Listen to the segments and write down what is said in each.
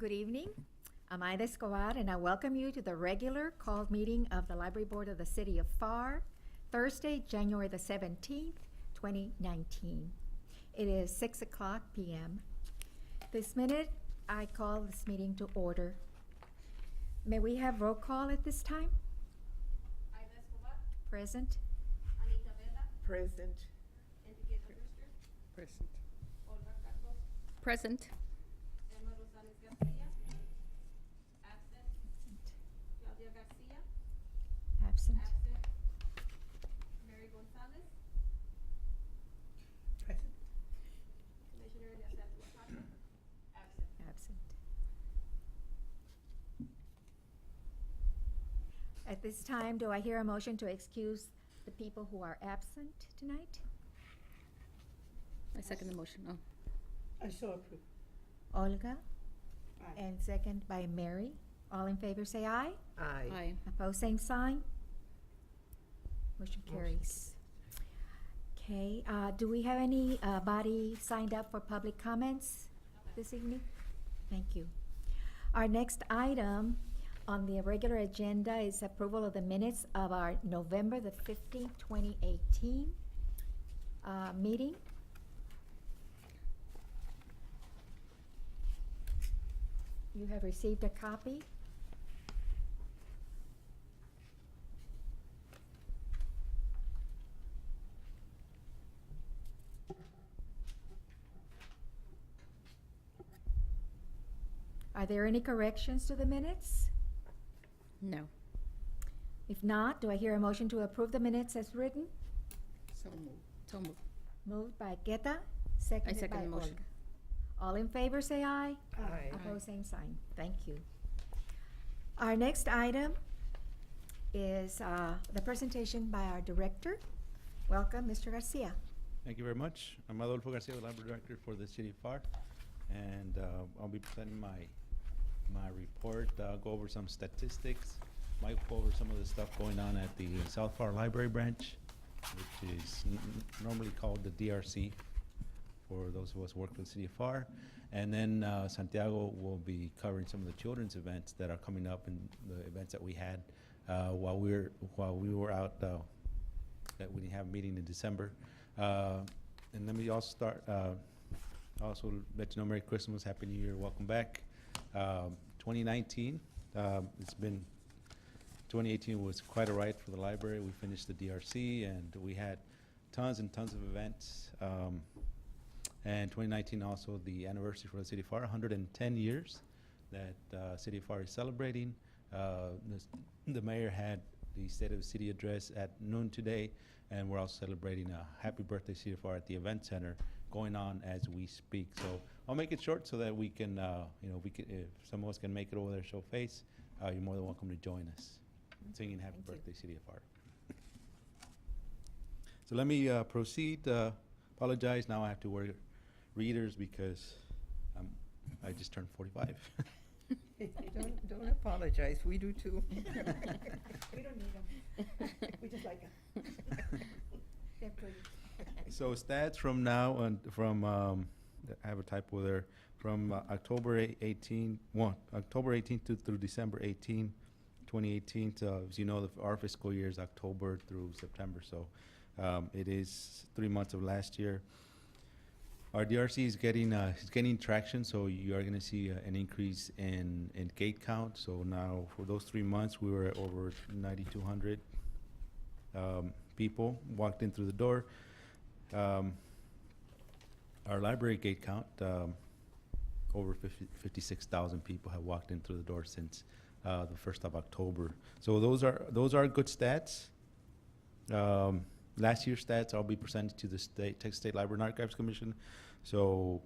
Good evening. I'm Ida Escobar, and I welcome you to the regular called meeting of the Library Board of the City of Pharr, Thursday, January the 17th, 2019. It is 6 o'clock p.m. This minute, I call this meeting to order. May we have roll call at this time? Ida Escobar, Present. Anita Vela, Present. Enriqueta Brewster, Present. Olga Carlos, Present. Emma Rosales Garcia, absent. Claudia Garcia, Absent. absent. Mary Gonzalez, Present. Commissioner Eliazar Tlaxcala, absent. Absent. At this time, do I hear a motion to excuse the people who are absent tonight? I second the motion. Oh, I so approve. Olga, Aye. and second by Mary. All in favor say aye. Aye. aye. Opposed, same sign. Motion carries. Okay, do we have any body signed up for public comments this evening? Thank you. Our next item on the regular agenda is approval of the minutes of our November the 15th, 2018 meeting. You have received a copy. Are there any corrections to the minutes? No. If not, do I hear a motion to approve the minutes as written? So moved. So moved. Moved by Guetta, seconded by second the motion. Olga. All in favor say aye. Aye. Opposed, same sign. Thank you. Our next item is the presentation by our director. Welcome, Mr. Garcia. Thank you very much. I'm Adolfo Garcia, the Library Director for the City of Pharr, and I'll be presenting my report. I'll go over some statistics, might go over some of the stuff going on at the South Pharr Library Branch, which is normally called the DRC for those of us who work for the City of Pharr. And then Santiago will be covering some of the children's events that are coming up and the events that we had while we were out that we didn't have a meeting in December. And let me also start, also let you know Merry Christmas, Happy New Year, welcome back. 2019, 2018 was quite a ride for the library. We finished the DRC and we had tons and tons of events. And 2019 also the anniversary for the City of Pharr, 110 years that City of Pharr is celebrating. The mayor had the State of the City address at noon today, and we're also celebrating a happy birthday City of Pharr at the event center going on as we speak. So I'll make it short so that we can, if some of us can make it over there, show face, you're more than welcome to join us singing happy Thank you. birthday City of Pharr. So let me proceed. Apologize, now I have to wear readers because I just turned 45. Don't apologize, we do too. We don't need them. We just like them. They're pretty. So stats from now on, I have a typo there, from October 18 through December 18, 2018. So as you know, our fiscal year is October through September, so it is 3 months of last year. Our DRC is getting traction, so you are going to see an increase in gate count. So now for those 3 months, we were at over 9,200 people walked in through the door. Our library gate count, over 56,000 people have walked in through the door since the 1st of October. So those are good stats. Last year's stats I'll be presenting to the Texas State Library and Archives Commission. So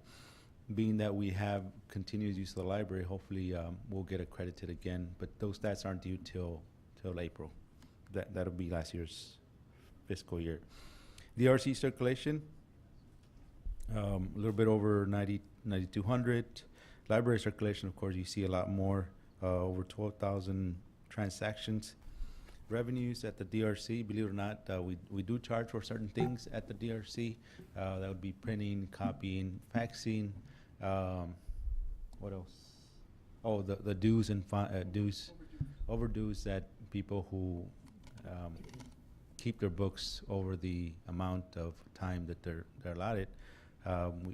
being that we have continuous use of the library, hopefully we'll get accredited again. But those stats aren't due till April. That'll be last year's fiscal year. DRC circulation, a little bit over 9,200. Library circulation, of course, you see a lot more, over 12,000 transactions. Revenues at the DRC, believe it or not, we do charge for certain things at the DRC. That would be printing, copying, faxing. What else? Oh, the dues and overdues that people who keep their books over the amount of time that they're allotted,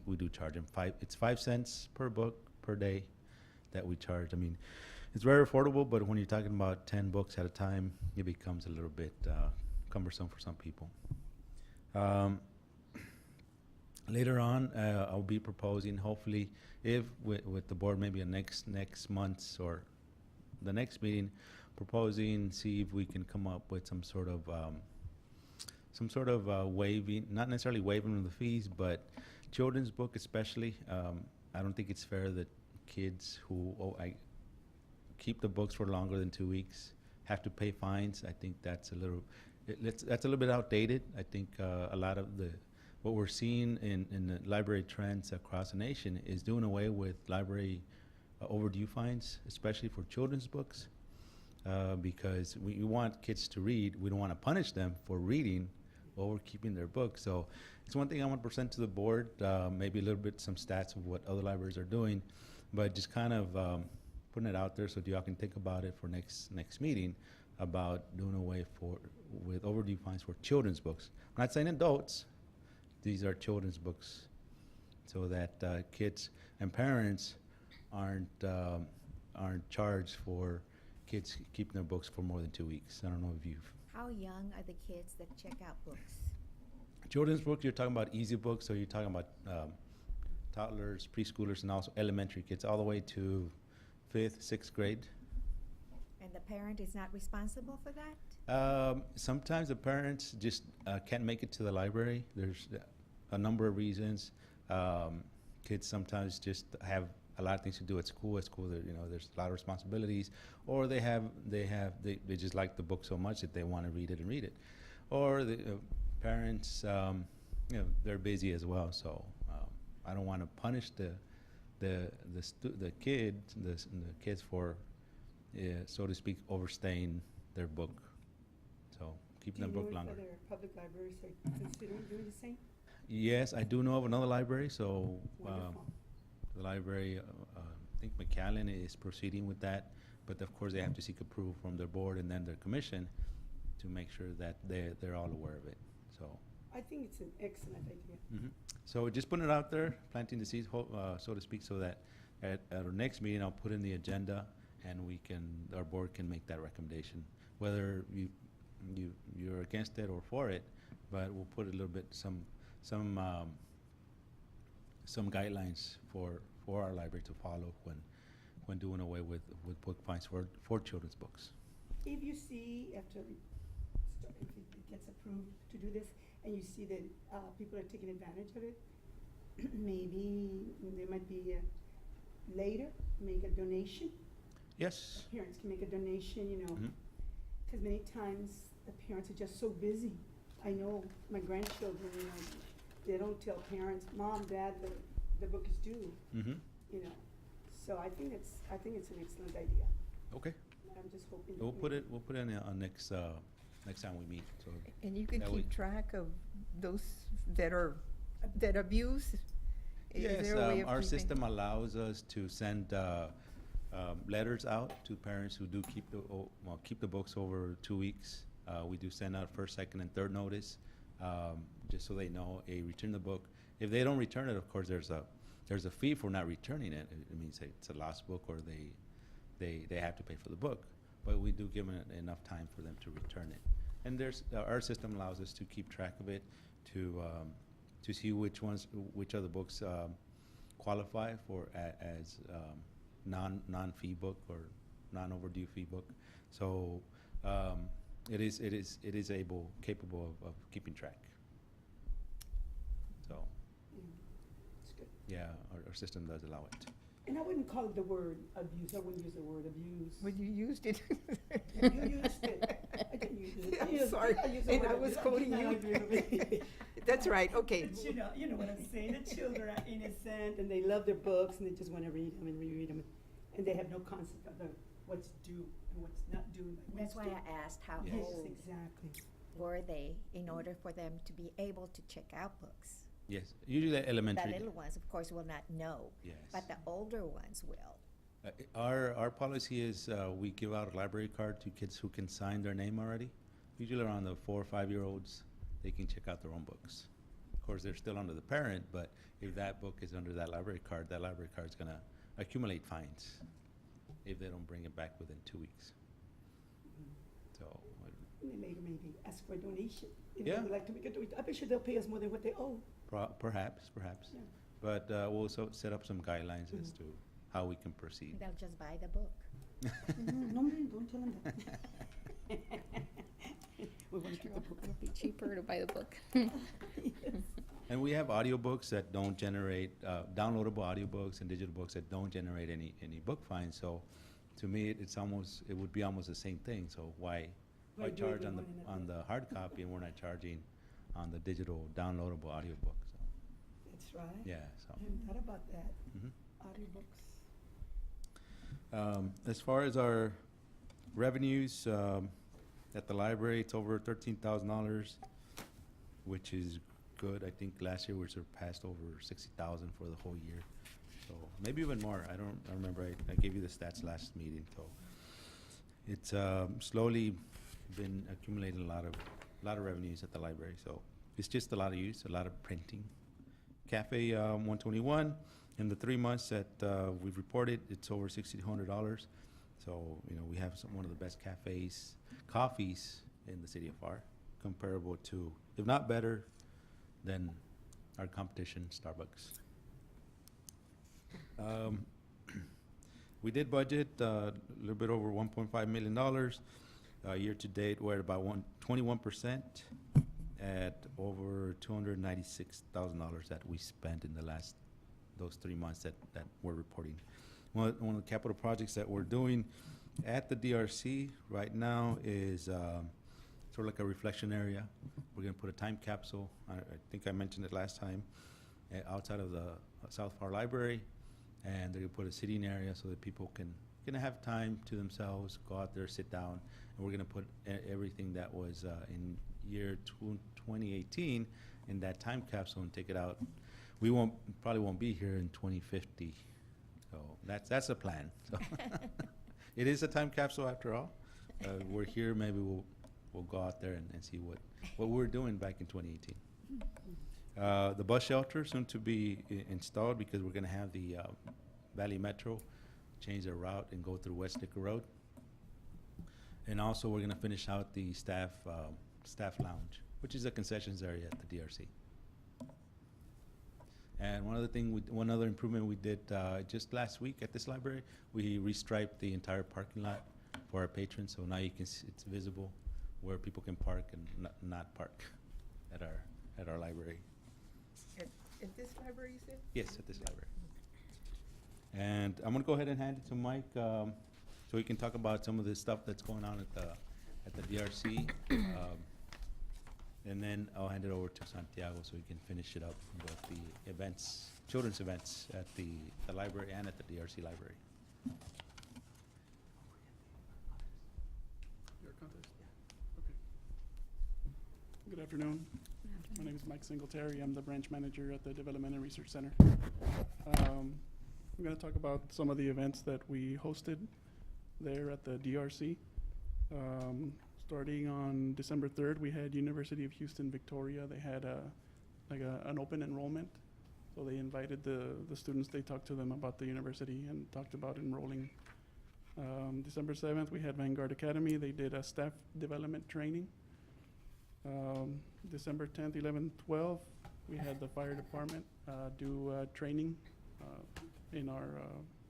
we do charge them it's 5 cents per book per day that we charge. I mean, it's very affordable, but when you're talking about 10 books at a time, it becomes a little bit cumbersome for some people. Later on, I'll be proposing, hopefully, if with the board, maybe a next month's or the next meeting, proposing, see if we can come up with some sort of waiving, not necessarily waiving of the fees, but children's book especially. I don't think it's fair that kids who keep the books for longer than 2 weeks have to pay fines. I think that's a little bit outdated. I think a lot of what we're seeing in the library trends across the nation is doing away with library overdue fines, especially for children's books, because we want kids to read. We don't want to punish them for reading while we're keeping their books. So it's one thing I want to present to the board, maybe a little bit some stats of what other libraries are doing, but just kind of putting it out there so y'all can think about it for next meeting about doing away with overdue fines for children's books. I'm not saying adults. These are children's books, so that kids and parents aren't charged for kids keeping their books for more than 2 weeks. I don't know if you've. How young are the kids that check out books? Children's books, you're talking about easy books, so you're talking about toddlers, preschoolers, and also elementary kids, all the way to 5th, 6th grade. And the parent is not responsible for that? Sometimes the parents just can't make it to the library. There's a number of reasons. Kids sometimes just have a lot of things to do at school. At school, there's a lot of responsibilities, or they just like the book so much that they want to read it, or the parents, they're busy as well. So I don't want to punish the kids for, so to speak, overstaying their book. So keeping their book longer. Do you know if other public libraries are considering doing the same? Yes, I do know of another library. So Wonderful. the library, I think McAllen is proceeding with that, but of course they have to seek approval from their board and then their commission to make sure that they're all aware of it. So. I think it's an excellent idea. Mm-hmm. So just putting it out there, planting the seeds, so to speak, so that at our next meeting, I'll put in the agenda and our board can make that recommendation, whether you're against it or for it, but we'll put a little bit, some guidelines for our library to follow when doing away with book fines for children's books. If you see if it gets approved to do this, and you see that people are taking advantage of it, maybe there might be later make a donation. Yes. Parents can make a donation, Mm-hmm. because many times the parents are just so busy. I know my grandchildren, they don't tell parents, Mom, Dad, the book is due. Mm-hmm. So I think it's an excellent idea. Okay. I'm just hoping. We'll put it in on next time we meet. So And you can that way- keep track of those that abuse? Is Yes, there a way of our keeping- system allows us to send letters out to parents who do keep the books over 2 weeks. We do send out first, second, and third notice, just so they know, return the book. If they don't return it, of course, there's a fee for not returning it. It means it's a lost book, or they have to pay for the book. But we do give them enough time for them to return it. And our system allows us to keep track of it, to see which other books qualify for as non-fee book or non-overdue fee book. So it is capable of keeping track. So It's good. yeah, our system does allow it. And I wouldn't call it the word abuse. I wouldn't use the word abuse. When you used it. You used it. I didn't use it. I'm sorry, used the and word I was abuse. quoting did you. not agree with it. That's right, okay. But you know what I'm saying. The children are innocent and they love their books and they just want to read them and reread them, and they have no concept of what's due and what's not due. That's why I asked how Yes, old exactly. were they in order for them to be able to check out books. Yes, usually The elementary. little ones, of course, will not know, Yes. but the older ones will. Our policy is, we give out a library card to kids who can sign their name already. Usually around the 4 or 5-year-olds, they can check out their own books. Of course, they're still under the parent, but if that book is under that library card's gonna accumulate fines if they don't bring it back within 2 weeks. So, They maybe ask for a donation. If Yeah. they would like to make a donation. I bet sure they'll pay us more than what they owe. perhaps. Yeah. But we'll set up some guidelines as to how we can proceed. They'll just buy the book. No, man, don't tell them that. We want to keep the book. It'd be cheaper to buy the book. Yes. And we have audiobooks that don't generate, downloadable audiobooks and digital books that don't generate any book fines. So to me, it would be almost the same thing. So why Why do charge it on one on another? the hard copy and we're not charging on the digital downloadable audiobook? So, That's right. yeah, so. I hadn't thought about that. Mhm. Audiobooks. As far as our revenues, at the library, it's over $13,000, which is good. I think last year we surpassed over 60,000 for the whole year. So maybe even more. I remember, I gave you the stats last meeting, so. It's, slowly been accumulating a lot of revenues at the library, so it's just a lot of use, a lot of printing. Cafe, 121, in the 3 months that, we've reported, it's over $6,200. So, we have one of the best coffees in the city of Pharr, comparable to, if not better, than our competition, Starbucks. We did budget a little bit over $1.5 million. Year to date, we're at about 21% at over $296,000 that we spent in those 3 months that we're reporting. One of the capital projects that we're doing at the DRC right now is sort of like a reflection area. We're gonna put a time capsule, I think I mentioned it last time, outside of the South Pharr Library, and they're gonna put a sitting area so that people can have time to themselves, go out there, sit down, and we're gonna put everything that was in year 2018 in that time capsule and take it out. We probably won't be here in 2050, so that's the plan. So it is a time capsule after all. We're here, maybe we'll go out there and see what we were doing back in 2018. The bus shelter soon to be installed because we're gonna have the Valley Metro change their route and go through West Sticker Road. And also, we're gonna finish out the staff lounge, which is a concessions area at the DRC. And one other improvement we did just last week at this library, we restriped the entire parking lot for our patrons, so now it's visible where people can park and not park at our library. At this library, you said? Yes, at this library. And I'm gonna go ahead and hand it to Mike, so he can talk about some of the stuff that's going on at the DRC. And then I'll hand it over to Santiago so he can finish it up with the events, children's events at the library and at the DRC library. Your contest? Okay. Good afternoon. My name is Mike Singletary. I'm the branch manager at the Development and Research Center. I'm going to talk about some of the events that we hosted there at the DRC. Starting on December 3rd, we had University of Houston Victoria. They had an open enrollment. So they invited the students, they talked to them about the university and talked about enrolling. December 7th, we had Vanguard Academy. They did a staff development training. December 10th, 11th, 12th, we had the fire department do training in our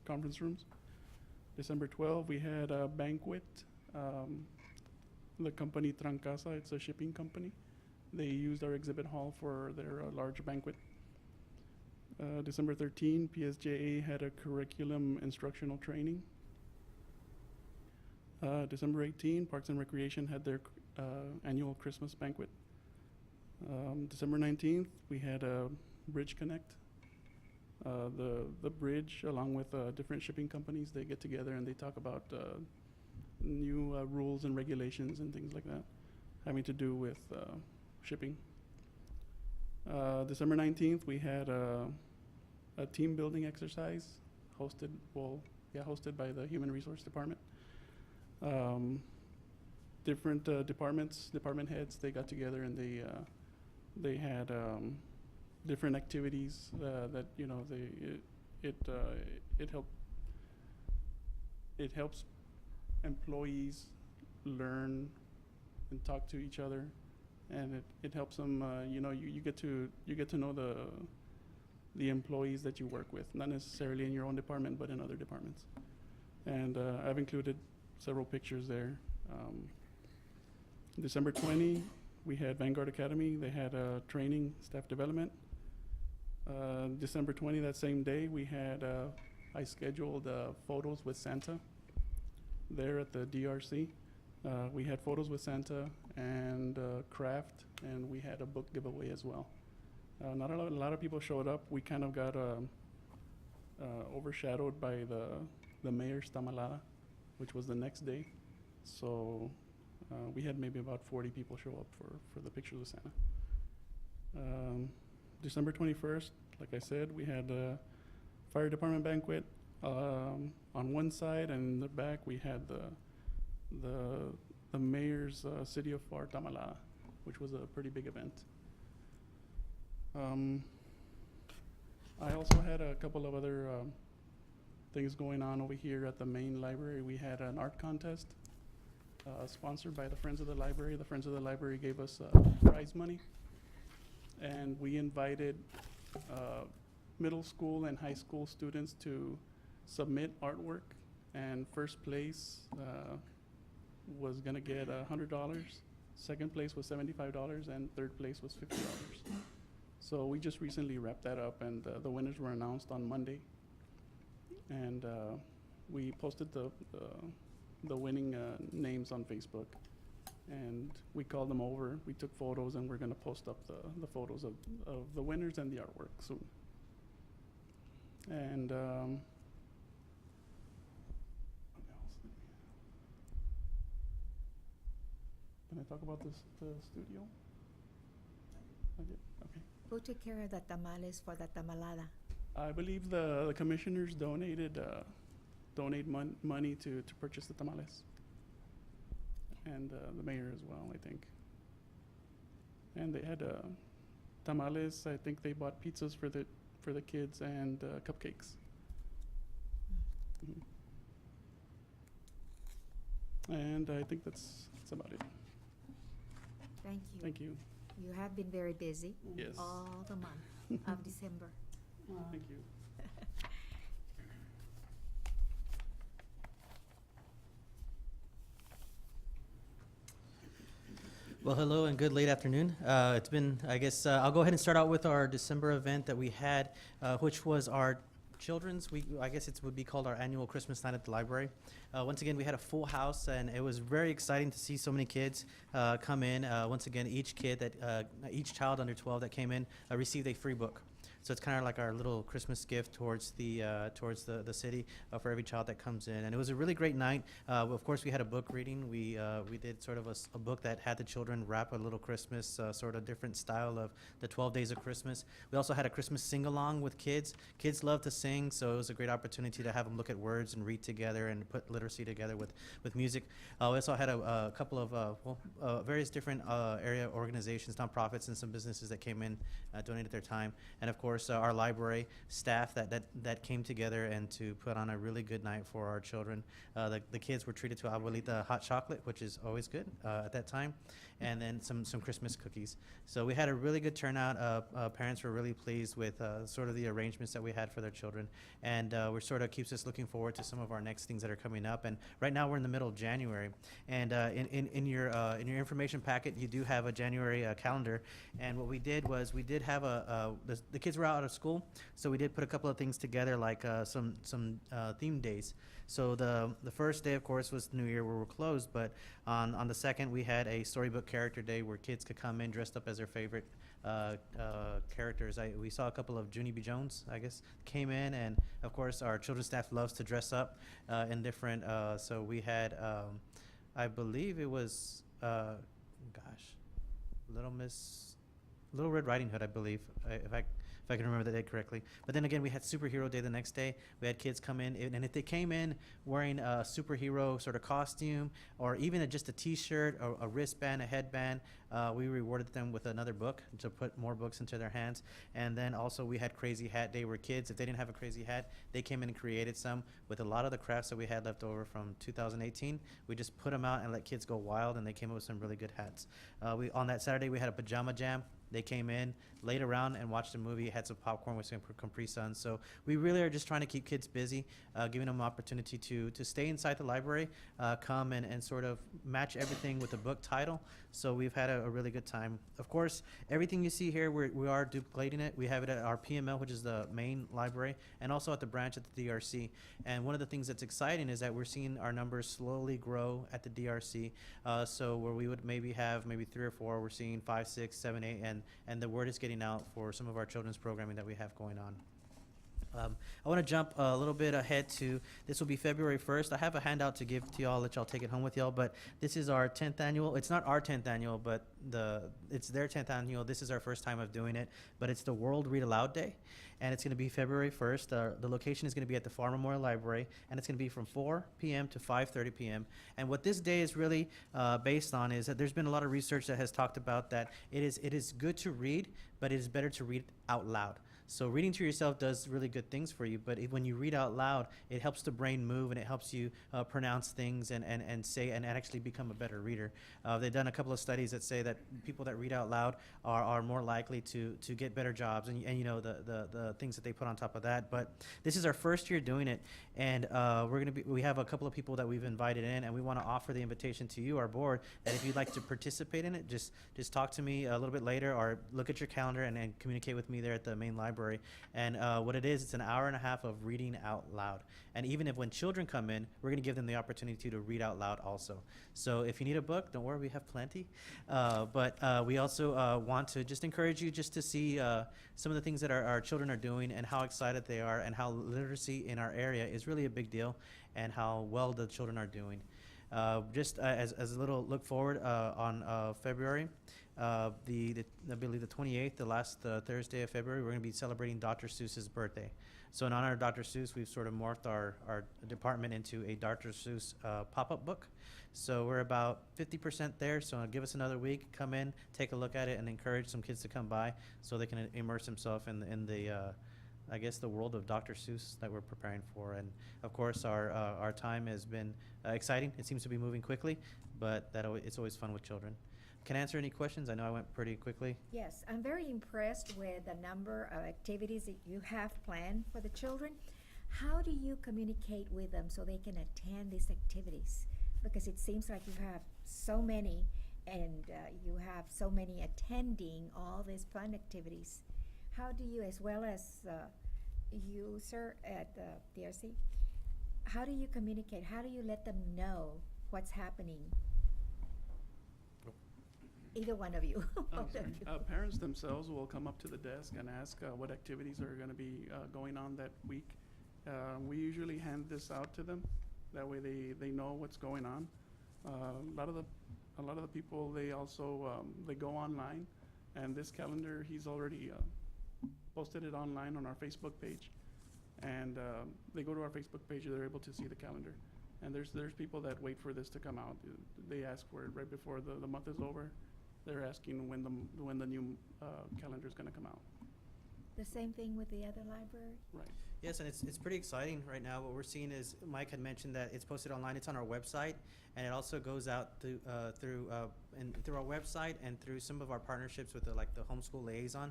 conference rooms. December 12th, we had a banquet. The company Trancasa, it's a shipping company. They used our exhibit hall for their large banquet. December 13, PSJA had a curriculum instructional training. December 18, Parks and Recreation had their annual Christmas banquet. December 19th, we had a Bridge Connect. The bridge, along with different shipping companies, they get together and they talk about new rules and regulations and things like that, having to do with shipping. December 19th, we had a team building exercise hosted, hosted by the Human Resource Department. Different department heads, they got together and they had different activities that it helps employees learn and talk to each other, and it helps them. You get to know the employees that you work with, not necessarily in your own department, but in other departments. And I've included several pictures there. December 20, we had Vanguard Academy. They had training, staff development. December 20, that same day, we had I scheduled photos with Santa there at the DRC. We had photos with Santa and craft, and we had a book giveaway as well. Not a lot of people showed up. We kind of got overshadowed by the mayor's tamalada, which was the next day. So we had maybe about 40 people show up for the pictures of Santa. December 21st, like I said, we had a fire department banquet. On one side, and in the back, we had the mayor's City of Pharr tamalada, which was a pretty big event. I also had a couple of other things going on over here at the main library. We had an art contest sponsored by the Friends of the Library. The Friends of the Library gave us prize money, and we invited middle school and high school students to submit artwork, and first place was gonna get $100, second place was $75, and third place was $50. So we just recently wrapped that up, and the winners were announced on Monday. And we posted the winning names on Facebook, and we called them over. We took photos, and we're gonna post up the photos of the winners and the artwork soon. And what else? Can I talk about the studio? I did, okay. Who took care of the tamales for the tamalada? I believe the commissioners donate money to purchase the tamales, and the mayor as well, I think. And they had tamales. I think they bought pizzas for the kids and cupcakes. And I think that's about it. Thank you. Thank you. You have been very busy Yes. all the month of December. Thank you. Well, hello and good late afternoon. It's been, I guess, I'll go ahead and start out with our December event that we had, which was our children's, I guess it would be called our annual Christmas night at the library. Once again, we had a full house, and it was very exciting to see so many kids come in. Once again, each child under 12 that came in received a free book. So it's kind of like our little Christmas gift towards the city for every child that comes in. And it was a really great night. Of course, we had a book reading. We did sort of a book that had the children wrap a little Christmas, sort of different style of the 12 days of Christmas. We also had a Christmas sing-along with kids. Kids love to sing, so it was a great opportunity to have them look at words and read together and put literacy together with music. We also had a couple of various different area organizations, nonprofits, and some businesses that came in, donated their time. And of course, our library staff that came together and to put on a really good night for our children. The kids were treated to abuelita hot chocolate, which is always good at that time, and then some Christmas cookies. So we had a really good turnout. Parents were really pleased with sort of the arrangements that we had for their children, and we're sort of keeps us looking forward to some of our next things that are coming up. And right now we're in the middle of January, and in your information packet you do have a January calendar. And what we did was we did have the kids were out of school, so we did put a couple of things together, like some theme days. So the first day, of course, was New Year, where we're closed, but on the second we had a storybook character day where kids could come in dressed up as their favorite characters. We saw a couple of Junie B. Jones, I guess, came in, and of course our children's staff loves to dress up in different, so we had, I believe it was, Little Red Riding Hood, I believe, if I I can remember the date correctly. But then again, we had Superhero Day the next day. We had kids come in, and if they came in wearing a superhero sort of costume, or even just a T-shirt, or a wristband, a headband, we rewarded them with another book to put more books into their hands. And then also we had Crazy Hat Day, where kids, if they didn't have a crazy hat, they came in and created some with a lot of the crafts that we had left over from 2018. We just put them out and let kids go wild, and they came up with some really good hats. On that Saturday, we had a pajama jam. They came in, laid around, and watched a movie, had some popcorn with some Capri Suns. So we really are just trying to keep kids busy, giving them an opportunity to stay inside the library, come and sort of match everything with the book title. So we've had a really good time. Of course, everything you see here, we are duplicating it. We have it at our PML, which is the main library, and also at the branch at the DRC. And one of the things that's exciting is that we're seeing our numbers slowly grow at the DRC. So where we would maybe have 3 or 4, we're seeing 5, 6, 7, 8, and the word is getting out for some of our children's programming that we have going on. I want to jump a little bit ahead to, this will be February 1st. I have a handout to give to y'all, let y'all take it home with y'all, but this is our 10th annual. It's not our 10th annual, but it's their 10th annual. This is our first time of doing it, but it's the World Read Aloud Day, and it's going to be February 1st. The location is going to be at the Pharr Memorial Library, and it's going to be from 4 p.m. to 5:30 p.m. And what this day is really based on is that there's been a lot of research that has talked about that it is good to read, but it is better to read out loud. So reading to yourself does really good things for you, but when you read out loud, it helps the brain move, and it helps you pronounce things and say and actually become a better reader. They've done a couple of studies that say that people that read out loud are more likely to get better jobs, and you know the things that they put on top of that. But this is our first year doing it, and we have a couple of people that we've invited in, and we want to offer the invitation to you, our board, that if you'd like to participate in it, just talk to me a little bit later, or look at your calendar and communicate with me there at the main library. And what it is, it's an hour and a half of reading out loud. And even if when children come in, we're going to give them the opportunity to read out loud also. So if you need a book, don't worry, we have plenty. But we also want to just encourage you just to see some of the things that our children are doing, and how excited they are, and how literacy in our area is really a big deal, and how well the children are doing. Just as a little look forward on February, I believe the 28th, the last Thursday of February, we're going to be celebrating Dr. Seuss's birthday. So in honor of Dr. Seuss, we've sort of morphed our department into a Dr. Seuss pop-up book. So we're about 50% there, so give us another week, come in, take a look at it, and encourage some kids to come by so they can immerse themselves in the I guess the world of Dr. Seuss that we're preparing for. And of course, our time has been exciting. It seems to be moving quickly, but it's always fun with children. Can I answer any questions? I know I went pretty quickly. Yes, I'm very impressed with the number of activities that you have planned for the children. How do you communicate with them so they can attend these activities? Because it seems like you have so many, and you have so many attending all these fun activities. How do you, as well as you, sir, at the DRC, how do you communicate? How do you let them know what's happening? Either one of you. Both of you. Parents themselves will come up to the desk and ask what activities are going to be going on that week. We usually hand this out to them. That way they know what's going on. A lot of the people, they also they go online, and this calendar, he's already posted it online on our Facebook page, and they go to our Facebook page, they're able to see the calendar. And there's people that wait for this to come out. They ask for it right before the month is over. They're asking when the new calendar is going to come out. The same thing with the other library? Right. Yes, and it's pretty exciting right now. What we're seeing is, Mike had mentioned that it's posted online. It's on our website, and it also goes out through our website and through some of our partnerships with the homeschool liaison.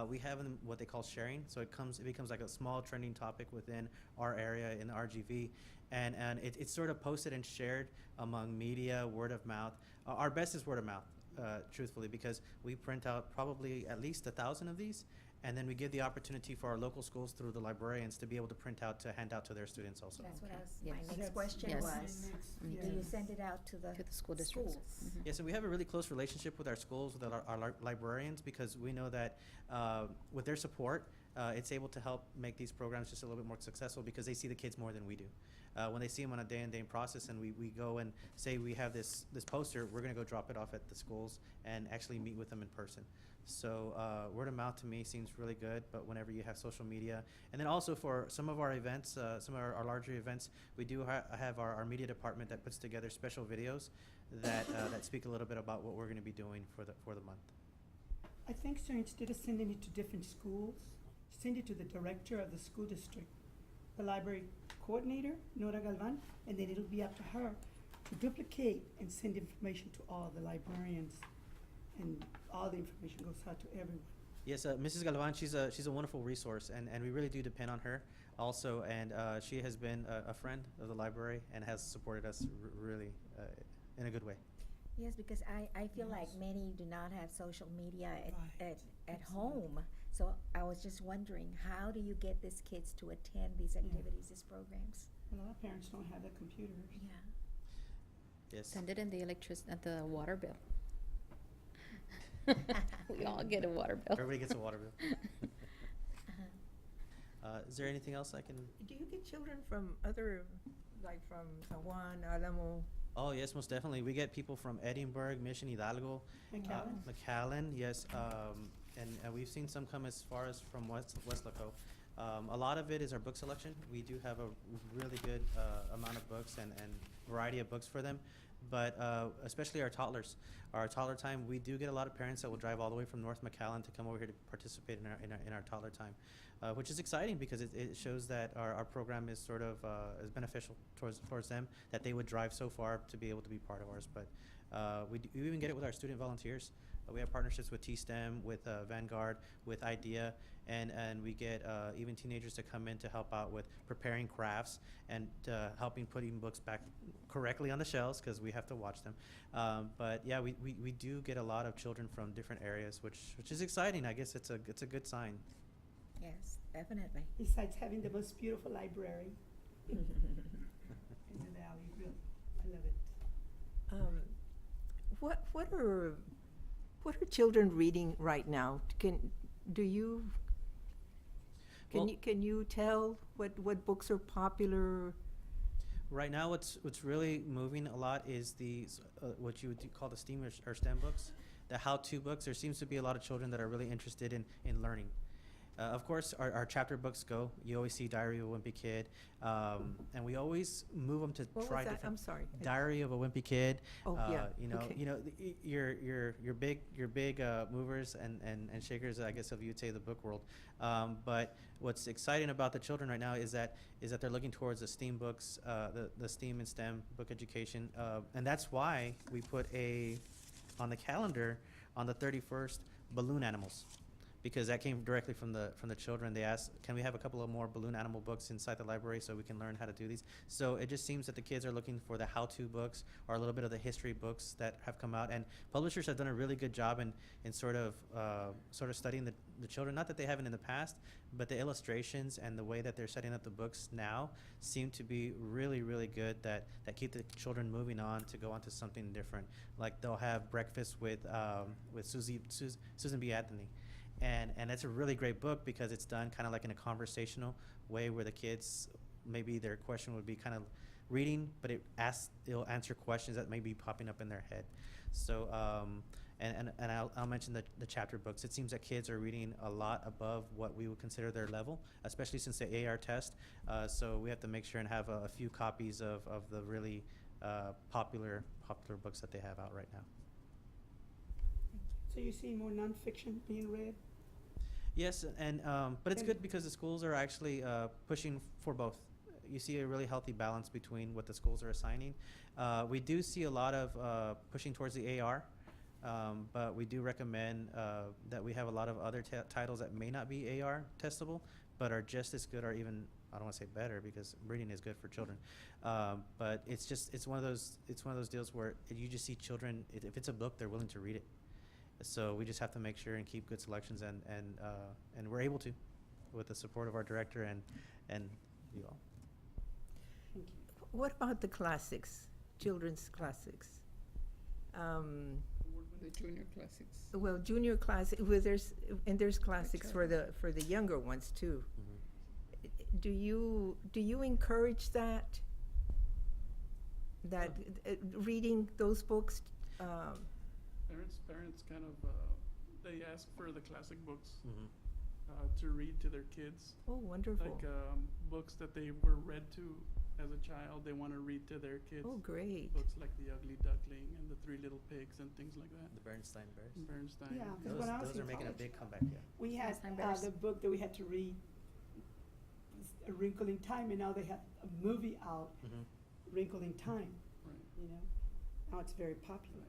We have what they call sharing, so it becomes like a small trending topic within our area in the RGV, and it's sort of posted and shared among media, word of mouth. Our best is word of mouth, truthfully, because we print out probably at least 1,000 of these. And then we give the opportunity for our local schools through the librarians to be able to print out to hand out to their students also. That's what Yes. my next question Yes. was. Do you send it out to the school districts. schools? Yeah, so we have a really close relationship with our schools, with our librarians, because we know that with their support, it's able to help make these programs just a little bit more successful, because they see the kids more than we do. when they see them on a day-in-day process and we go and say we have this poster, we're going to go drop it off at the schools and actually meet with them in person. So word of mouth to me seems really good, but whenever you have social media, and then also for some of our events, some of our larger events, we do have our media department that puts together special videos that speak a little bit about what we're going to be doing for the month. I think, sir, instead of sending it to different schools, send it to the director of the school district, the library coordinator, Nora Galvan, and then it'll be up to her to duplicate and send information to all the librarians, and all the information goes out to everyone. Yes, Mrs. Galvan, she's a wonderful resource, and we really do depend on her also, and she has been a friend of the library and has supported us really in a good way. Yes, because I feel like Yes. many do not have social media Right. at home. So I was just wondering, how do you get these kids to attend these activities, these programs? A lot of parents don't have the computers. Yeah. Yes. Send it in the the water bill. We all get a water bill. Everybody gets a water bill. Uh-huh. Is there anything else I can? Do you get children from other, like from San Juan, Alamo? Oh, yes, most definitely. We get people from Edinburgh, Mission Hidalgo, McAllen? McAllen, yes, and we've seen some come as far as from Westlaco. A lot of it is our book selection. We do have a really good amount of books and variety of books for them, but especially our toddlers. Our toddler time, we do get a lot of parents that will drive all the way from North McAllen to come over here to participate in our toddler time, which is exciting because it shows that our program is sort of is beneficial towards them, that they would drive so far to be able to be part of ours. But we even get it with our student volunteers. We have partnerships with T-STEM, with Vanguard, with IDEA, and we get even teenagers to come in to help out with preparing crafts and helping putting books back correctly on the shelves because we have to watch them. But yeah, we do get a lot of children from different areas, which is exciting. I guess it's a good sign. Yes, definitely. Besides having the most beautiful library in the valley, really, I love it. What are children reading right now? Can Well- you tell what books are popular? Right now, what's really moving a lot is what you would call the STEAM or STEM books, the how-to books. There seems to be a lot of children that are really interested in learning. Of course, our chapter books go. You always see Diary of a Wimpy Kid, and we always move them to What try was that? different. I'm sorry. Diary of a Wimpy Kid. Oh, yeah, okay. Your big movers and shakers, I guess, if you'd say the book world. But what's exciting about the children right now is that they're looking towards the STEAM books, the STEAM and STEM book education, and that's why we put on the calendar on the 31st balloon animals. Because that came directly from the children. They asked, can we have a couple of more balloon animal books inside the library so we can learn how to do these? So it just seems that the kids are looking for the how-to books or a little bit of the history books that have come out. And publishers have done a really good job in sort of studying the children. Not that they haven't in the past, but the illustrations and the way that they're setting up the books now seem to be really, really good that keep the children moving on to go on to something different. Like they'll have breakfast with Susan B. Anthony. And that's a really great book because it's done kind of like in a conversational way where the kids, maybe their question would be kind of reading, but it'll answer questions that may be popping up in their head. So, and I'll mention the chapter books. It seems that kids are reading a lot above what we would consider their level, especially since the AR test. So we have to make sure and have a few copies of the really popular books that they have out right now. So you see more nonfiction being read? Yes, and but it's good because the schools are actually pushing for both. You see a really healthy balance between what the schools are assigning. We do see a lot of pushing towards the AR, but we do recommend that we have a lot of other titles that may not be AR testable, but are just as good or even, I don't want to say better because reading is good for children. But it's one of those deals where you just see children, if it's a book, they're willing to read it. So we just have to make sure and keep good selections, and we're able to, with the support of our director and you all. Thank you. What about the classics, children's classics? The junior classics. Well, junior classic, well, there's classics for the younger ones too. Mhm. Do you encourage that? that reading those books? Parents kind of, they ask for the classic books Mhm. to read to their kids. Oh, wonderful. Like books that they were read to as a child, they want to read to their kids. Oh, great. Books like The Ugly Duckling and The Three Little Pigs and things like that. The Bernstein Bears. Bernstein. Yeah, 'cause Those, when I was those in are making a college, big comeback, yeah. we had Bernstein Bears. the book that we had to read was A Wrinkle in Time, and now they have a movie out, Mhm. Wrinkle in Time, Right. you know? Now it's very popular.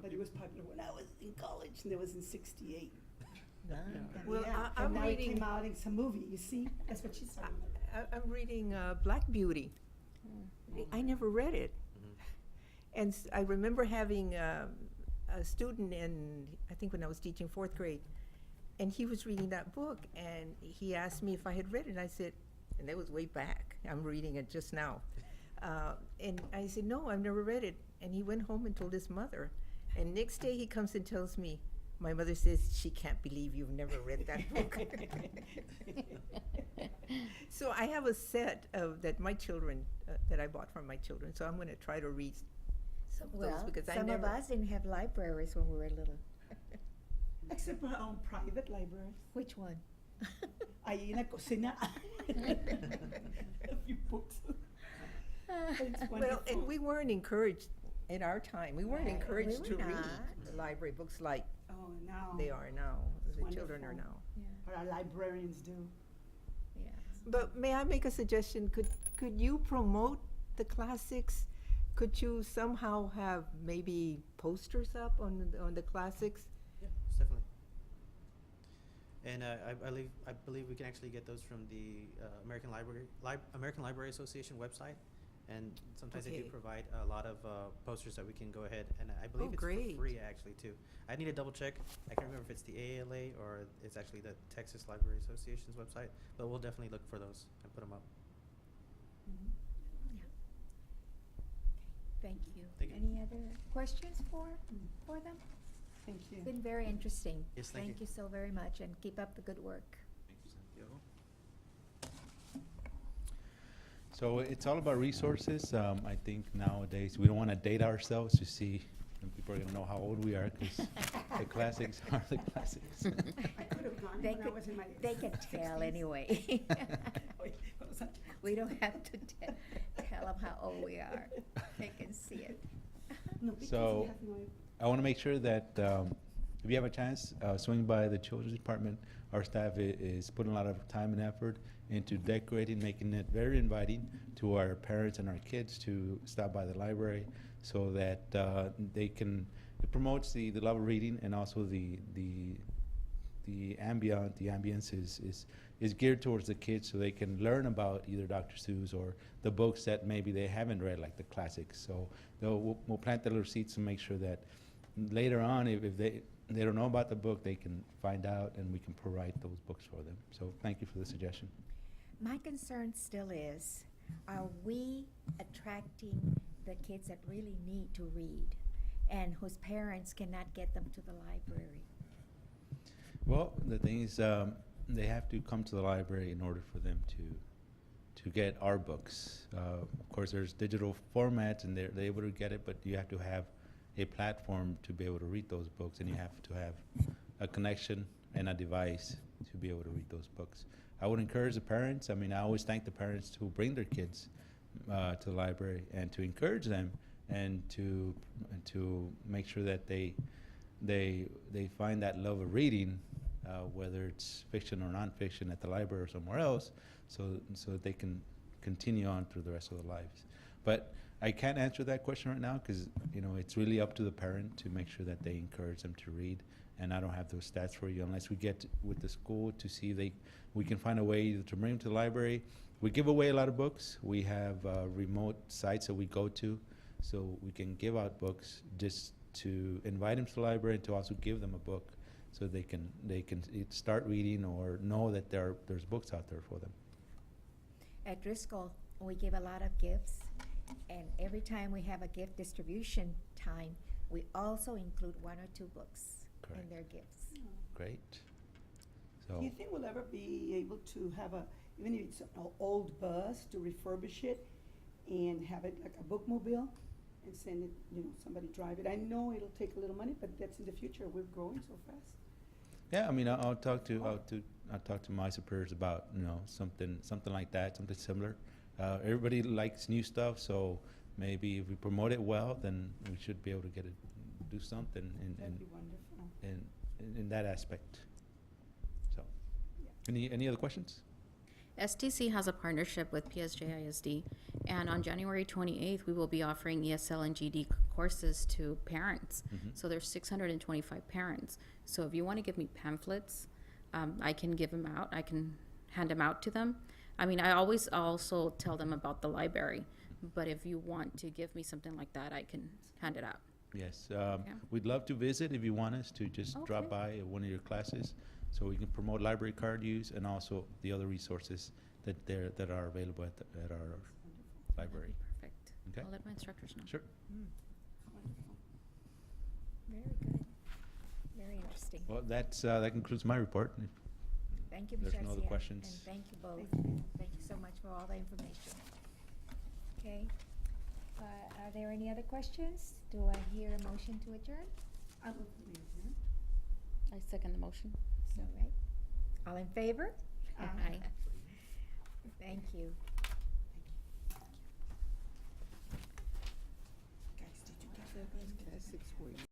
But it was popular when I was in college, and it was in '68. Yeah. Well, Yeah, I'm and now it reading- came out in some movie, you see? That's what she's talking about. I'm reading Black Beauty. I never read it. Mhm. And I remember having a student I think when I was teaching 4th grade, and he was reading that book, and he asked me if I had read it, and I said, and that was way back, I'm reading it just now. And I said, no, I've never read it. And he went home and told his mother. And next day he comes and tells me, my mother says she can't believe you've never read that book. So I have a set of that my children, that I bought for my children. So I'm going to try to read some of those Well, because I some never. of us didn't have libraries when we were little. Except for our own private libraries. Which one? Ahí en la cocina. A few books. It's Well, wonderful. and we weren't encouraged in our time. We weren't Right. encouraged We to were read not. the library books like Oh, now. they are now. It's The children are wonderful. now. Yeah, Or our librarians do. yeah. But may I make a suggestion? Could you promote the classics? Could you somehow have maybe posters up on the classics? Yeah, most definitely. And I believe we can actually get those from the American Library Association website, and sometimes they do Okay. provide a lot of posters that we can go ahead, and I believe Oh, it's great. for free actually too. I need to double check. I can't remember if it's the ALA or it's actually the Texas Library Association's website, but we'll definitely look for those and put them up. Thank you. Thank you. Any other questions for them? Thank you. It's been very interesting. Yes, thank you. Thank you so very much, and keep up the good work. Thank you, Santiago. So it's all about resources. I think nowadays we don't want to date ourselves to see, and people are going to know how old we are because the classics are the classics. I could have gone They when I could- was in my They can tell 60s. anyway. Wait, what was that? We don't have to tell them how old we are. They can see it. No, because So- we have no. I want to make sure that if you have a chance, swing by the children's department. Our staff is putting a lot of time and effort into decorating, making it very inviting to our parents and our kids to stop by the library, so that they can. It promotes the love of reading, and also the ambience is geared towards the kids, so they can learn about either Dr. Seuss or the books that maybe they haven't read, like the classics. So we'll plant the little seeds to make sure that later on, if they don't know about the book, they can find out, and we can provide those books for them. So thank you for the suggestion. My concern still is, are we attracting the kids that really need to read and whose parents cannot get them to the library? Well, the thing is, they have to come to the library in order for them to get our books. Of course, there's digital formats, and they're able to get it, but you have to have a platform to be able to read those books, and you have to have a connection and a device to be able to read those books. I would encourage the parents. I mean, I always thank the parents who bring their kids to the library, and to encourage them, and to make sure that they find that love of reading, whether it's fiction or nonfiction, at the library or somewhere else, so that they can continue on through the rest of their lives. But I can't answer that question right now because it's really up to the parent to make sure that they encourage them to read, and I don't have those stats for you unless we get with the school to see if we can find a way to bring them to the library. We give away a lot of books. We have remote sites that we go to, so we can give out books just to invite them to the library, and to also give them a book so they can start reading or know that there's books out there for them. At Driscoll, we give a lot of gifts, and every time we have a gift distribution time, we also include 1 or 2 books in Correct. their gifts. Great. Do So you think we'll ever be able to have even if it's an old bus, to refurbish it and have it like a bookmobile and send it, you know, somebody drive it. I know it'll take a little money, but that's in the future. We're growing so fast. Yeah, I mean, I'll talk to my superiors about, you know, something like that, something similar. Everybody likes new stuff, so maybe if we promote it well, then we should be able to do something That'd be wonderful. in that aspect. So, Yeah. any other questions? STC has a partnership with PSJ ISD, and on January 28th, we will be offering ESL and GD courses to parents. Mhm. So there's 625 parents. So if you want to give me pamphlets, I can give them out. I can hand them out to them. I mean, I always also tell them about the library, but if you want to give me something like that, I can hand it out. Yes, we'd love to visit if you want us to just drop Okay. by at one of your classes, so we can promote library card use and also the other resources that are available at our library. Perfect. Okay. I'll let my instructors know. Sure. Wonderful. Very good. Very interesting. Well, that concludes my report. Thank you, Ms. There's no other Garcia, questions. and thank you both. Thank you. Thank you so much for all the information. Okay, are there any other questions? Do I hear a motion to adjourn? I will be here. I second the motion. So, right, all in favor? Aye. Thank you. Guys, did you get those classics for you?